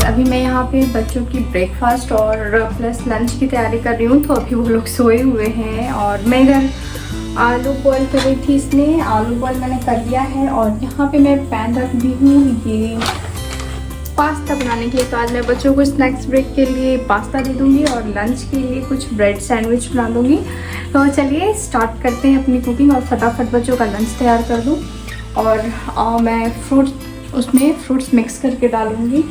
अभी मैं यहाँ पे बच्चों की ब्रेकफास्ट और प्लस लंच की तैयारी कर रही हूँ। तो अभी वो लोग सोए हुए हैं और मैं इधर आलू बॉईल कर रही थी। इसमें आलू बॉईल मैंने कर दिया है और यहाँ पे मैं पैन रख दी हूँ ये पास्ता बनाने के लिए। तो आज मैं बच्चों को स्नैक्स ब्रेक के लिए पास्ता दे दूँगी और लंच के लिए कुछ ब्रेड सैंडविच बना दूँगी। तो चलिए स्टार्ट करते हैं अपनी कुकिंग और फटाफट बच्चों का लंच तैयार कर दूँ। और मैं फ्रूट्स मिक्स करके डालूँगी।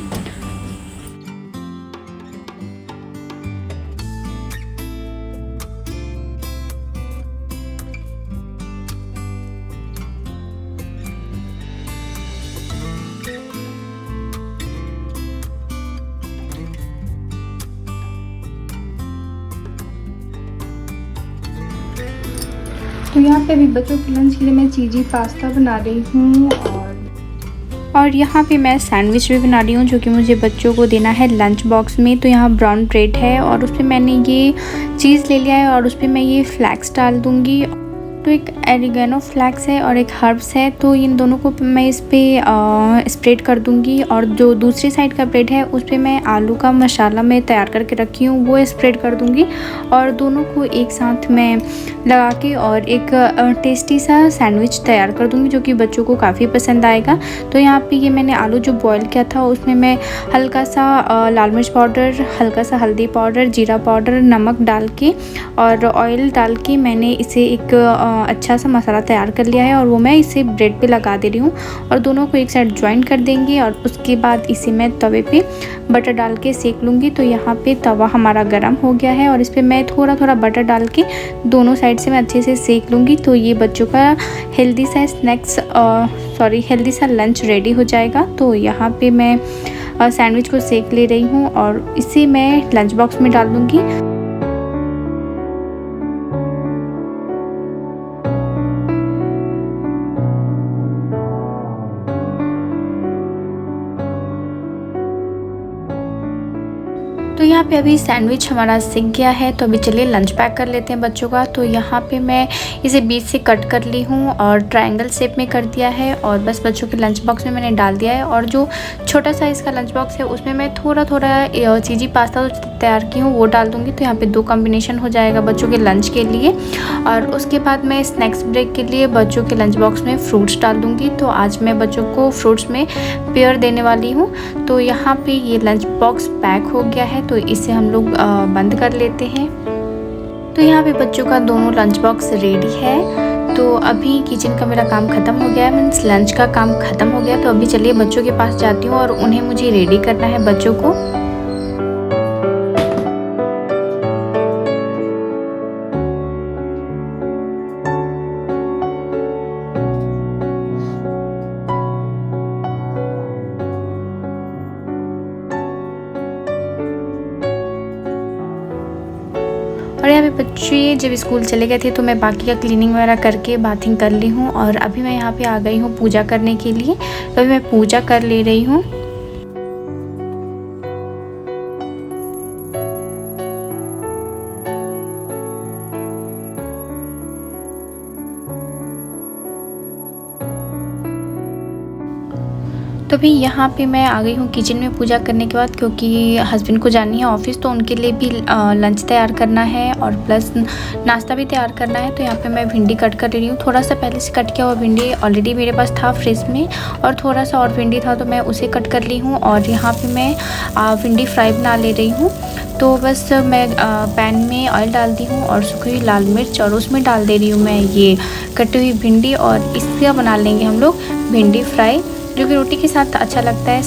तो यहाँ पे अभी बच्चों के लंच के लिए मैं चीज़ी पास्ता बना रही हूँ और यहाँ पे मैं सैंडविच भी बना रही हूँ जो कि मुझे बच्चों को देना है लंच बॉक्स में। तो यहाँ ब्राउन ब्रेड है और उस पर मैंने ये चीज़ ले लिया है और उस पर मैं ये फ्लैक्स डाल दूँगी। तो एक एरिगेनो फ्लैक्स है और एक हर्ब्स है, तो इन दोनों को मैं इस पर स्प्रेड कर दूंगी। और जो दूसरी साइड का ब्रेड है उस पर मैं आलू का मसाला मैं तैयार करके रखी हूँ वो स्प्रेड कर दूंगी और दोनों को एक साथ मैं लगा के और एक टेस्टी सा सैंडविच तैयार कर दूंगी जो कि बच्चों को काफ़ी पसंद आएगा। तो यहाँ पे ये मैंने आलू जो बॉईल किया था उसमें मैं हल्का सा लाल मिर्च पाउडर, हल्का सा हल्दी पाउडर, जीरा पाउडर, नमक डाल के और ऑयल डाल के मैंने इसे एक अच्छा सा मसाला तैयार कर लिया है और वो मैं इसे ब्रेड पे लगा दे रही हूँ और दोनों को एक साइड ज्वाइन कर देंगे। और उसके बाद इसे मैं तवे पे बटर डाल के सेक लूँगी। तो यहाँ पे तवा हमारा गर्म हो गया है और इस पर मैं थोड़ा थोड़ा बटर डाल के दोनों साइड से मैं अच्छे से सेक लूँगी। तो ये बच्चों का हेल्दी सा लंच रेडी हो जाएगा। तो यहाँ पे मैं सैंडविच को सेक ले रही हूँ और इसे मैं लंच बॉक्स में डाल दूँगी। तो यहाँ पे अभी सैंडविच हमारा सिक गया है। तो अभी चलिए लंच पैक कर लेते हैं बच्चों का। तो यहाँ पे मैं इसे बीच से कट कर ली हूँ और ट्रायंगल शेप में कर दिया है और बस बच्चों के लंच बॉक्स में मैंने डाल दिया है। और जो छोटा साइज़ का लंच बॉक्स है उसमें मैं थोड़ा थोड़ा चीज़ी पास्ता तैयार की हूँ वो डाल दूँगी। तो यहाँ पे 2 कॉम्बिनेशन हो जाएगा बच्चों के लंच के लिए। और उसके बाद मैं स्नैक्स ब्रेक के लिए बच्चों के लंच बॉक्स में फ्रूट्स डाल दूँगी। तो आज मैं बच्चों को फ्रूट्स में पेयर देने वाली हूँ। तो यहाँ पे ये लंच बॉक्स पैक हो गया है तो इसे हम लोग बंद कर लेते हैं। तो यहाँ पे बच्चों का दोनों लंच बॉक्स रेडी है। तो अभी किचन का मेरा काम ख़त्म हो गया है, मीन्स लंच का काम ख़त्म हो गया। तो अभी चलिए बच्चों के पास जाती हूँ और उन्हें मुझे रेडी करना है बच्चों को। और यहाँ पे बच्चे जब स्कूल चले गए थे तो मैं बाकी का क्लीनिंग वगैरह करके बाथिंग कर ली हूँ और अभी मैं यहाँ पे आ गई हूँ पूजा करने के लिए। तो अभी मैं पूजा कर ले रही हूँ। तो भी यहाँ पे मैं आ गई हूँ किचन में पूजा करने के बाद, क्योंकि हस्बैंड को जानी है ऑफिस तो उनके लिए भी लंच तैयार करना है और प्लस नाश्ता भी तैयार करना है। तो यहाँ पे मैं भिंडी कट कर रही हूँ। थोड़ा सा पहले से कट किया हुआ भिंडी ऑलरेडी मेरे पास था फ्रिज में और थोड़ा सा और भिंडी था तो मैं उसे कट कर ली हूँ। और यहाँ पर मैं भिंडी फ्राई बना ले रही हूँ। तो बस मैं पैन में ऑयल डालती हूँ और सूखी हुई लाल मिर्च और उसमें डाल दे रही हूँ मैं ये कटी हुई भिंडी और इसका बना लेंगे हम लोग भिंडी फ्राई, जो कि रोटी के साथ अच्छा लगता है।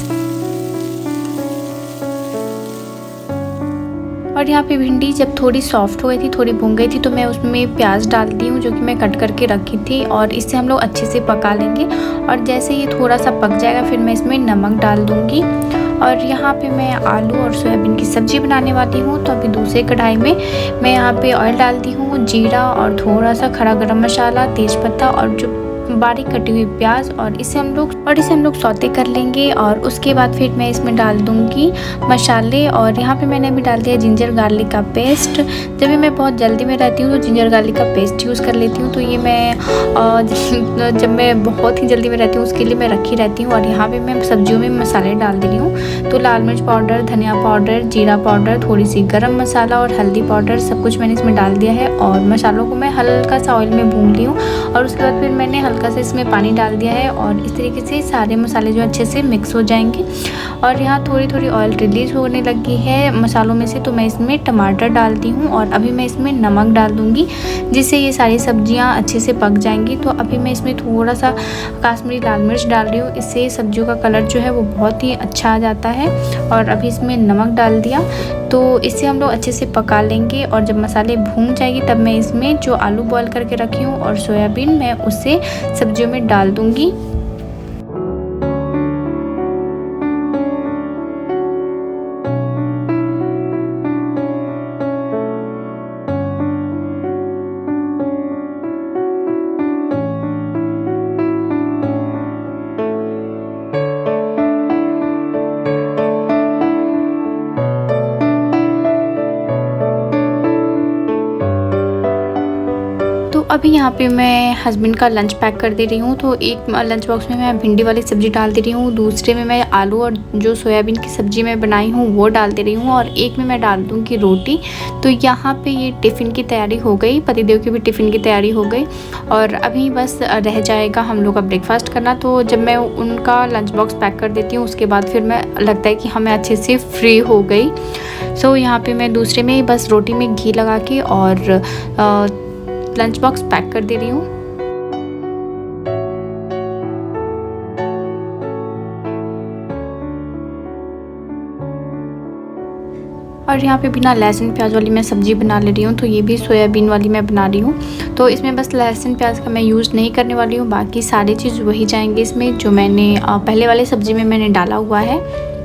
और यहाँ पे भिंडी जब थोड़ी सॉफ्ट हो गई थी, थोड़ी भून गई थी, तो मैं उसमें प्याज डाल दी हूँ जो कि मैं कट करके रखी थी और इसे हम लोग अच्छे से पका लेंगे। और जैसे ये थोड़ा सा पक जाएगा फिर मैं इसमें नमक डाल दूँगी। और यहाँ पे मैं आलू और सोयाबीन की सब्ज़ी बनाने वाली हूँ। तो अभी दूसरे कढ़ाई में मैं यहाँ पे ऑयल डालती हूँ, जीरा और थोड़ा सा खड़ा गरम मसाला, तेज़पत्ता और जो बारीक कटी हुई प्याज और इसे हम लोग सौते कर लेंगे। और उसके बाद फिर मैं इसमें डाल दूँगी मसाले। और यहाँ पे मैंने अभी डाल दिया जिंजर गार्लिक का पेस्ट। जब भी मैं बहुत जल्दी में रहती हूँ तो जिंजर गार्लिक का पेस्ट यूज़ कर लेती हूँ। तो ये मैं जब मैं बहुत ही जल्दी में रहती हूँ उसके लिए मैं रखी रहती हूँ। और यहाँ पे मैं सब्जियों में मसाले डाल दे रही हूँ। तो लाल मिर्च पाउडर, धनिया पाउडर, जीरा पाउडर, थोड़ी सी गरम मसाला और हल्दी पाउडर सब कुछ मैंने इसमें डाल दिया है। और मसालों को मैं हल्का सा ऑयल में भून ली हूँ। और उसके बाद फिर मैंने हल्का सा इसमें पानी डाल दिया है। और इस तरीके से सारे मसाले जो अच्छे से मिक्स हो जाएंगे। और यहाँ थोड़ी थोड़ी ऑयल रिलीज़ होने लगी है मसालों में से, तो मैं इसमें टमाटर डालती हूँ। और अभी मैं इसमें नमक डाल दूँगी जिससे ये सारी सब्जियाँ अच्छे से पक जाएंगी। तो अभी मैं इसमें थोड़ा सा कश्मीरी लाल मिर्च डाल रही हूँ, इससे सब्जियों का कलर जो है वो बहुत ही अच्छा आ जाता है। और अभी इसमें नमक डाल दिया, तो इसे हम लोग अच्छे से पका लेंगे। और जब मसाले भून जाएगी तब मैं इसमें जो आलू बॉयल करके रखी हूँ और सोयाबीन मैं उसे सब्जियों में डाल दूँगी। अभी यहाँ पे मैं हस्बैंड का लंच पैक कर दे रही हूँ। तो एक लंच बॉक्स में मैं भिंडी वाली सब्ज़ी डाल दे रही हूँ, दूसरे में मैं आलू और जो सोयाबीन की सब्ज़ी मैं बनाई हूँ वो डाल दे रही हूँ, और एक में मैं डाल दूँगी रोटी। तो यहाँ पे ये टिफ़िन की तैयारी हो गई, पतिदेव की भी टिफ़िन की तैयारी हो गई। और अभी बस रह जाएगा हम लोग का ब्रेकफास्ट करना। तो जब मैं उनका लंच बॉक्स पैक कर देती हूँ उसके बाद फिर मैं लगता है कि हमें अच्छे से फ्री हो गई। सो यहाँ पे मैं दूसरे में बस रोटी में घी लगा के और लंच बॉक्स पैक कर दे रही हूँ। और यहाँ पे बिना लहसुन प्याज वाली मैं सब्ज़ी बना ले रही हूँ। तो ये भी सोयाबीन वाली मैं बना रही हूँ। तो इसमें बस लहसुन प्याज का मैं यूज़ नहीं करने वाली हूँ, बाकी सारी चीज़ वही जाएंगे इसमें जो मैंने पहले वाले सब्ज़ी में मैंने डाला हुआ है।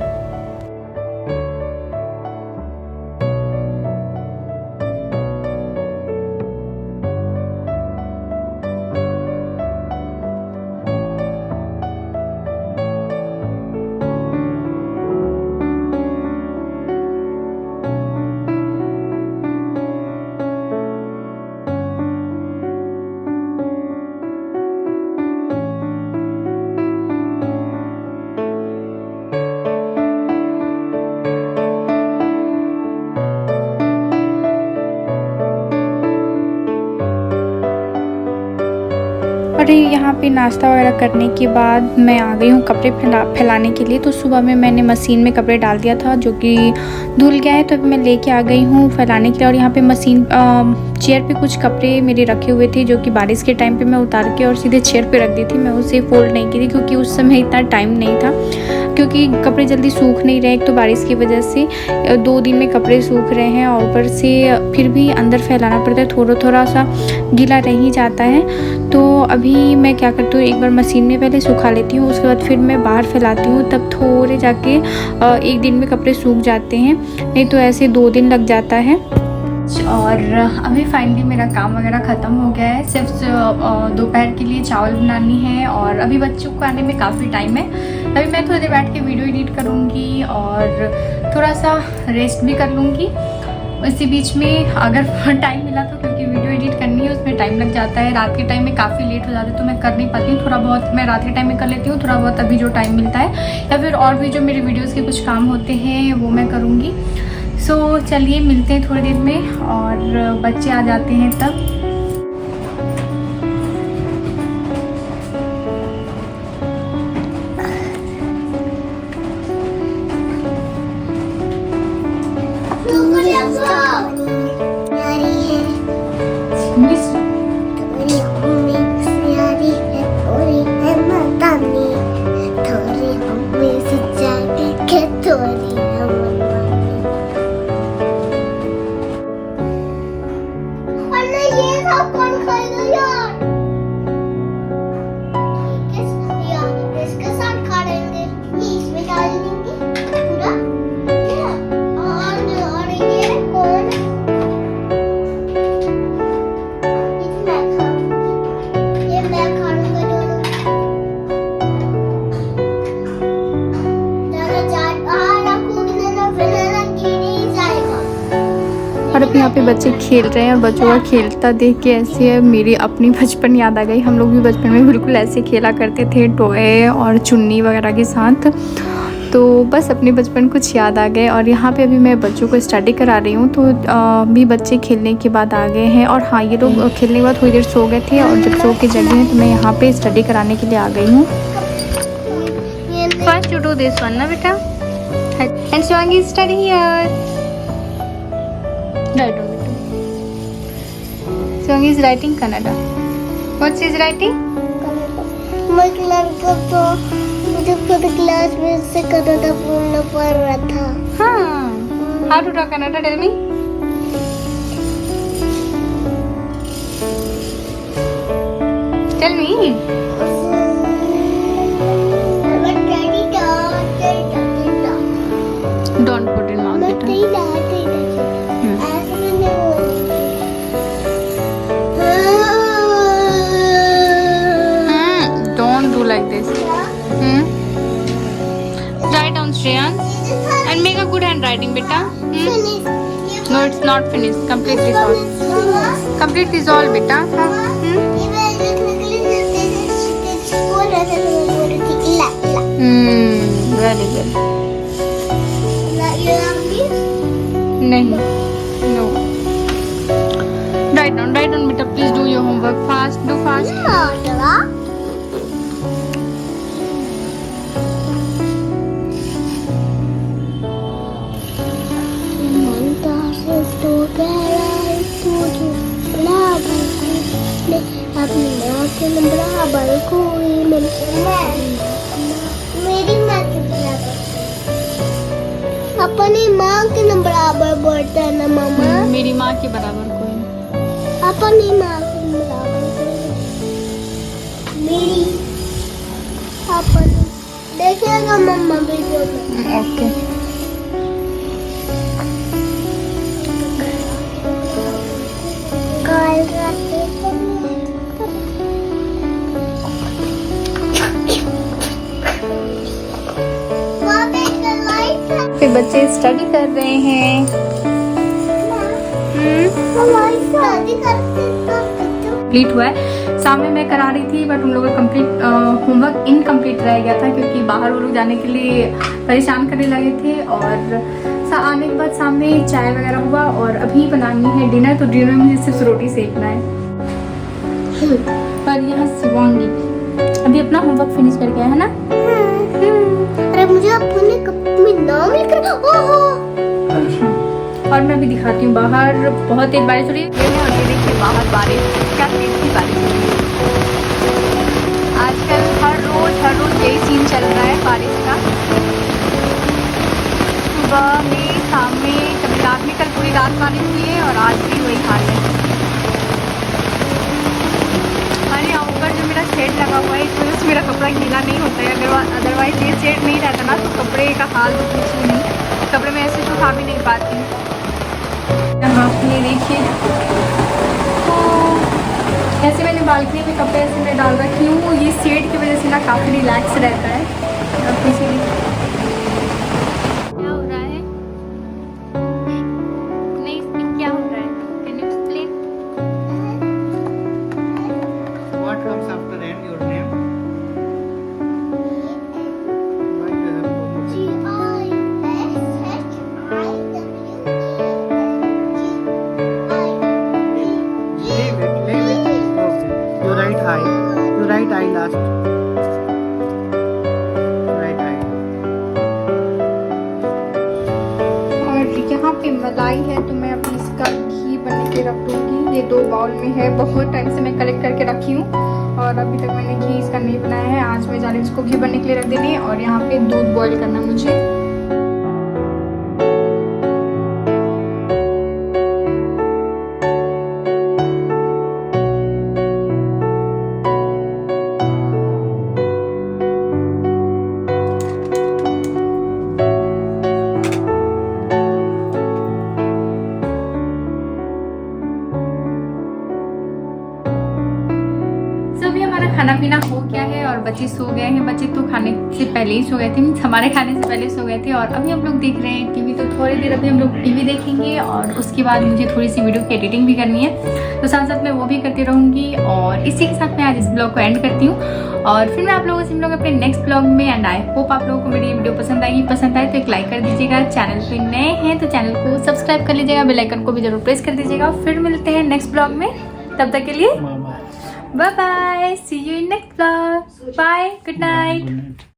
और यहाँ पे नाश्ता वगैरह करने के बाद मैं आ गई हूँ कपड़े फैलाने के लिए। तो सुबह में मैंने मशीन में कपड़े डाल दिया था जो कि धुल गया है, तो अभी मैं लेके आ गई हूँ फैलाने के लिए। और यहाँ पे मशीन चेयर पे कुछ कपड़े मेरे रखे हुए थे जो कि बारिश के टाइम पे मैं उतार के और सीधे चेयर पे रख दी थी। मैं उसे फोल्ड नहीं की थी क्योंकि उस समय इतना टाइम नहीं था, क्योंकि कपड़े जल्दी सूख नहीं रहे। एक तो बारिश की वजह से 2 दिन में कपड़े सूख रहे हैं और ऊपर से फिर भी अंदर फैलाना पड़ता है, थोड़ा सा गीला रह ही जाता है। तो अभी मैं क्या करती हूँ, एक बार मशीन में पहले सुखा लेती हूँ, उसके बाद फिर मैं बाहर फैलाती हूँ, तब थोड़े जाके 1 दिन में कपड़े सूख जाते हैं, नहीं तो ऐसे 2 दिन लग जाता है। और अभी फाइनली मेरा काम वगैरह ख़त्म हो गया है, सिर्फ दोपहर के लिए चावल बनानी है। और अभी बच्चों को आने में काफ़ी टाइम है। अभी मैं थोड़ी देर बैठ के वीडियो एडिट करूँगी और थोड़ा सा रेस्ट भी कर लूँगी। इसी बीच में अगर टाइम मिला तो, क्योंकि वीडियो एडिट करनी है उसमें टाइम लग जाता है, रात के टाइम में काफ़ी लेट हो जाता है तो मैं कर नहीं पाती हूँ। थोड़ा बहुत मैं रात के टाइम में कर लेती हूँ, थोड़ा बहुत अभी जो टाइम मिलता है, या फिर और भी जो मेरे वीडियोज़ के कुछ काम होते हैं वो मैं करूँगी। सो चलिए मिलते हैं थोड़ी देर में, और बच्चे आ जाते हैं तब। पे बच्चे खेल रहे हैं और बच्चों का खेलता देख के ऐसे मेरी अपनी बचपन याद आ गई। हम लोग भी बचपन में बिल्कुल ऐसे खेला करते थे टॉय और चुन्नी वगैरह के साथ। तो बस अपने बचपन कुछ याद आ गए। और यहाँ पे अभी मैं बच्चों को स्टडी करा रही हूँ, तो अभी बच्चे खेलने के बाद आ गए हैं। और हाँ, ये लोग खेलने के बाद थोड़ी देर सो गए थे और जब सो के जगे हैं तो मैं यहाँ पे स्टडी कराने के लिए आ गई हूँ। First you do this one ना बेटा, and Shivangi study here. Right on बेटा। Shivangi is writing Kannada. What she is writing? मुझे खुद क्लास में से कन्नड़ा बोलना पड़ रहा था। हाँ, how to talk Kannada, tell me. Tell me. Don't put in mouth बेटा। Don't do like this. Write down Shreyan and make a good handwriting बेटा। No, it's not finished. Complete this all. Complete this all बेटा। Very good. नहीं, no. Write down बेटा, please do your homework fast, do fast. बराबर कोई मेरी माँ के बराबर, अपनी माँ के बराबर बोलते हैं ना मामा। मेरी माँ के बराबर कोई नहीं। अपनी माँ के बराबर कोई, मेरी अपनी। देखिएगा मम्मा वीडियो में। ओके। फिर बच्चे स्टडी कर रहे हैं। कंप्लीट हुआ है। सामने मैं करा रही थी बट उन लोगों का कंप्लीट होमवर्क इनकम्प्लीट रह गया था क्योंकि बाहर वो लोग जाने के लिए परेशान करने लगे थे। और आने के बाद सामने चाय वगैरह हुआ और अभी बनानी है डिनर, तो डिनर में मुझे सिर्फ रोटी सेकना है। पर यहाँ शिवांगी अभी अपना होमवर्क फिनिश कर गया है ना। अरे मुझे अपने कप में नाम लिखना। और मैं अभी दिखाती हूँ बाहर बहुत तेज बारिश हो रही है। और ये देखिए बाहर बारिश, क्या तेज की बारिश हो रही है। आजकल हर रोज यही सीन चल रहा है बारिश का। सुबह में, शाम में, कभी रात में। कल पूरी रात बारिश हुई है और आज भी वही हाल है। अरे यहाँ ऊपर जो मेरा शेड लगा हुआ है इसमें मेरा कपड़ा गीला नहीं होता है। अगर अदरवाइज ये शेड नहीं रहता ना तो कपड़े का हाल तो पूछिए नहीं। कपड़े में ऐसे सुखा भी नहीं पाती। यहाँ ये देखिए, तो ऐसे मैंने बालकनी में कपड़े ऐसे मैं डाल रखी हूँ। ये शेड की वजह से ना काफ़ी रिलैक्स रहता है। अब इसीलिए क्या हो रहा है, नहीं इसमें क्या हो रहा है, can you explain? What comes after N? Your name? Why you have so much? Leave it. Okay. You write I. You write I last. Write I. और यहाँ पे मलाई है तो मैं अपनी इसका घी बना के रख दूँगी। ये 2 बाउल में है, बहुत टाइम से मैं कलेक्ट करके रखी हूँ और अभी तक मैंने घी इसका नहीं बनाया है। आज मैं जा रही हूँ इसको घी बनने के लिए रख देने। और यहाँ पे दूध बॉईल करना मुझे। ना खाना पीना हो गया है और बच्चे सो गए हैं। बच्चे तो खाने से पहले ही सो गए थे, मीन्स हमारे खाने से पहले सो गए थे। और अभी हम लोग देख रहे हैं टीवी। तो थोड़ी देर अभी हम लोग टीवी देखेंगे और उसके बाद मुझे थोड़ी सी वीडियो की एडिटिंग भी करनी है, तो साथ साथ मैं वो भी करती रहूँगी। और इसी के साथ मैं आज इस ब्लॉग को एंड करती हूँ और फिर मैं आप लोगों से मिलूंगी अपने नेक्स्ट ब्लॉग में। एंड आई होप आप लोगों को मेरी ये वीडियो पसंद आएगी। पसंद आए तो एक लाइक कर दीजिएगा। चैनल पे नए हैं तो चैनल को सब्सक्राइब कर लीजिएगा, बेल आइकन को भी जरूर प्रेस कर दीजिएगा। फिर मिलते हैं नेक्स्ट ब्लॉग में, तब तक के लिए bye bye, see you in next blog, bye, good night.